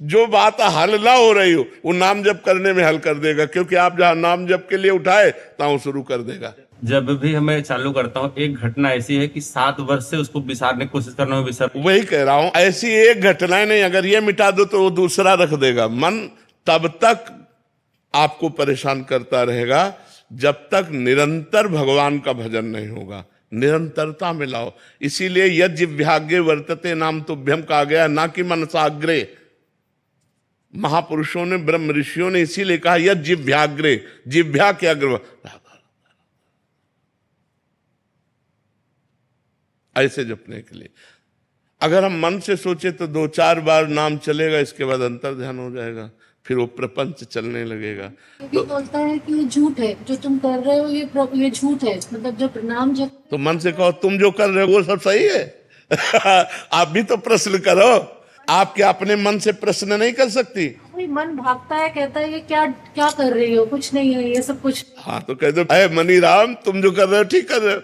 जो बात हल ना हो रही हो वो नाम जप करने में हल कर देगा, क्योंकि आप जहां नाम जप के लिए उठाए तहां शुरू कर देगा। जब भी हमें चालू करता हूँ, एक घटना ऐसी है कि 7 वर्ष से उसको विसारने की कोशिश करना है, विसर। वही कह रहा हूं, ऐसी एक घटना नहीं, अगर ये मिटा दो तो वो दूसरा रख देगा। मन तब तक आपको परेशान करता रहेगा जब तक निरंतर भगवान का भजन नहीं होगा। निरंतरता में लाओ। इसीलिए यद जिह्वाग्रे वर्तते नाम तुभ्यम कहा गया, ना कि मनसाग्रे। महापुरुषों ने, ब्रह्म ऋषियों ने इसीलिए कहा यद जिह्वाग्रे, जिह्वा के अग्र, ऐसे जपने के लिए। अगर हम मन से सोचे तो 2-4 बार नाम चलेगा, इसके बाद अंतर ध्यान हो जाएगा, फिर वो प्रपंच चलने लगेगा। ये बोलता है कि ये झूठ है जो तुम कर रहे हो, ये झूठ है, मतलब जो नाम जप तो मन से कहो तुम जो कर रहे हो वो सब सही है। आप भी तो प्रश्न करो, आप क्या अपने मन से प्रश्न नहीं कर सकती? कोई मन भागता है, कहता है ये क्या क्या कर रही हो, कुछ नहीं है ये सब कुछ। हाँ तो कह दो, अरे मनी राम तुम जो कर रहे हो ठीक कर रहे हो।